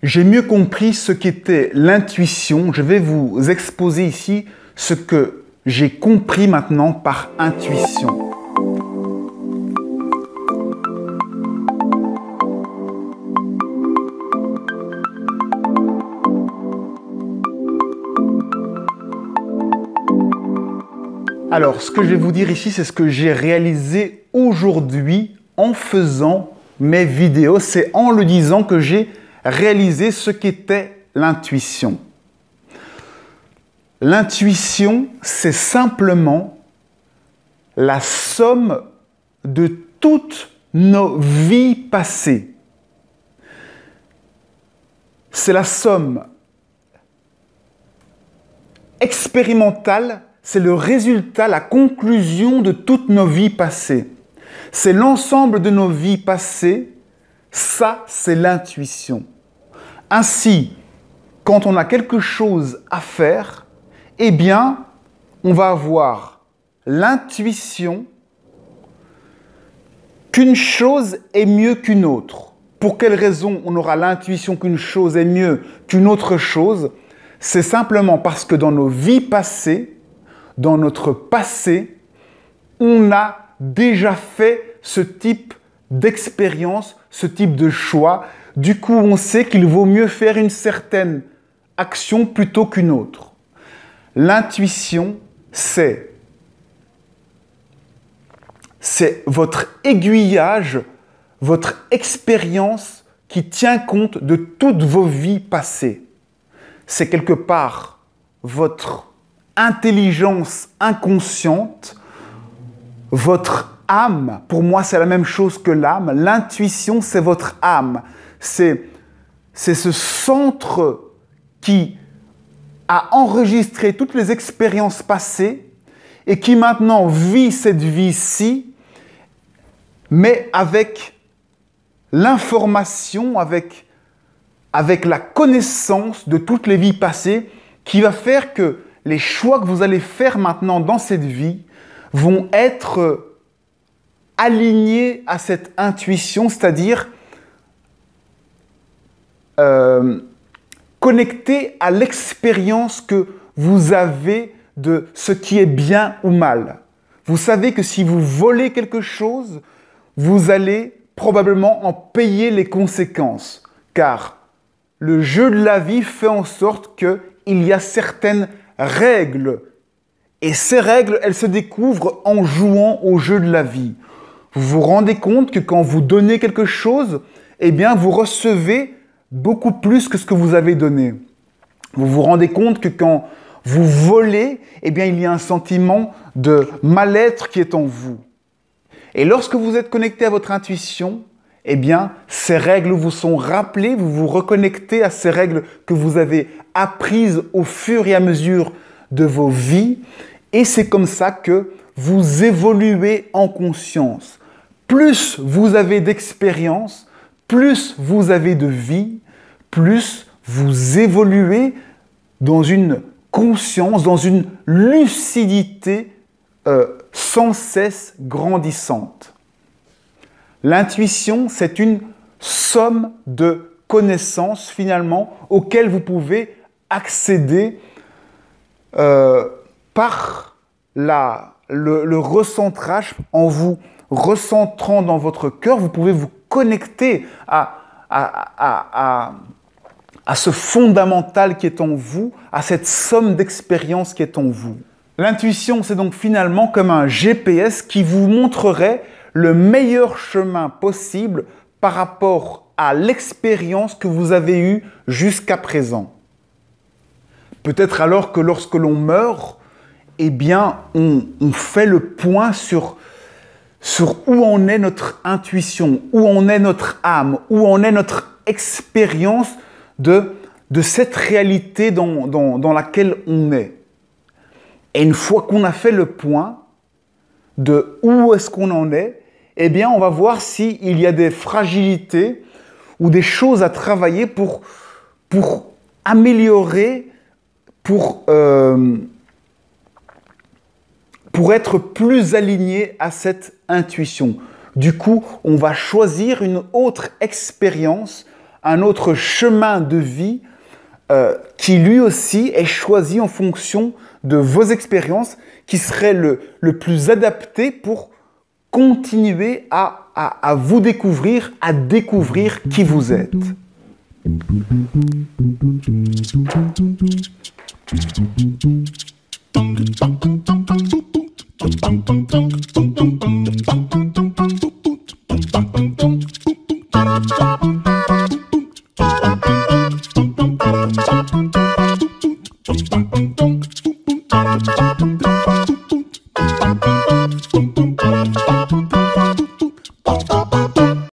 J'ai mieux compris ce qu'était l'intuition. Je vais vous exposer ici ce que j'ai compris maintenant par intuition. Alors, ce que je vais vous dire ici, c'est ce que j'ai réalisé aujourd'hui en faisant mes vidéos. C'est en le disant que j'ai réalisé ce qu'était l'intuition. L'intuition, c'est simplement la somme de toutes nos vies passées. C'est la somme expérimentale, c'est le résultat, la conclusion de toutes nos vies passées. C'est l'ensemble de nos vies passées, ça c'est l'intuition. Ainsi, quand on a quelque chose à faire, eh bien, on va avoir l'intuition qu'une chose est mieux qu'une autre. Pour quelle raison on aura l'intuition qu'une chose est mieux qu'une autre chose? C'est simplement parce que dans nos vies passées, dans notre passé, on a déjà fait ce type d'expérience, ce type de choix. Du coup, on sait qu'il vaut mieux faire une certaine action plutôt qu'une autre. L'intuition, c'est votre aiguillage, votre expérience qui tient compte de toutes vos vies passées. C'est quelque part votre intelligence inconsciente, votre âme. Pour moi, c'est la même chose que l'âme. L'intuition, c'est votre âme. C'est ce centre qui a enregistré toutes les expériences passées et qui maintenant vit cette vie-ci, mais avec l'information, avec la connaissance de toutes les vies passées, qui va faire que les choix que vous allez faire maintenant dans cette vie vont être alignés à cette intuition, c'est-à-dire connectés à l'expérience que vous avez de ce qui est bien ou mal. Vous savez que si vous volez quelque chose, vous allez probablement en payer les conséquences, car le jeu de la vie fait en sorte qu'il y a certaines règles. Et ces règles, elles se découvrent en jouant au jeu de la vie. Vous vous rendez compte que quand vous donnez quelque chose, eh bien, vous recevez beaucoup plus que ce que vous avez donné. Vous vous rendez compte que quand vous volez, eh bien, il y a un sentiment de mal-être qui est en vous. Et lorsque vous êtes connecté à votre intuition, eh bien, ces règles vous sont rappelées, vous vous reconnectez à ces règles que vous avez apprises au fur et à mesure de vos vies. Et c'est comme ça que vous évoluez en conscience. Plus vous avez d'expérience, plus vous avez de vie, plus vous évoluez dans une conscience, dans une lucidité sans cesse grandissante. L'intuition, c'est une somme de connaissances finalement auxquelles vous pouvez accéder par le recentrage. En vous recentrant dans votre cœur, vous pouvez vous connecter à ce fondamental qui est en vous, à cette somme d'expérience qui est en vous. L'intuition, c'est donc finalement comme un GPS qui vous montrerait le meilleur chemin possible par rapport à l'expérience que vous avez eue jusqu'à présent. Peut-être alors que lorsque l'on meurt, eh bien, on fait le point sur où en est notre intuition, où en est notre âme, où en est notre expérience de cette réalité dans laquelle on est. Et une fois qu'on a fait le point de où est-ce qu'on en est, eh bien, on va voir s'il y a des fragilités ou des choses à travailler pour améliorer, pour être plus aligné à cette intuition. Du coup, on va choisir une autre expérience un autre chemin de vie qui lui aussi est choisi en fonction de vos expériences, qui serait le plus adapté pour continuer à vous découvrir, à découvrir qui vous êtes.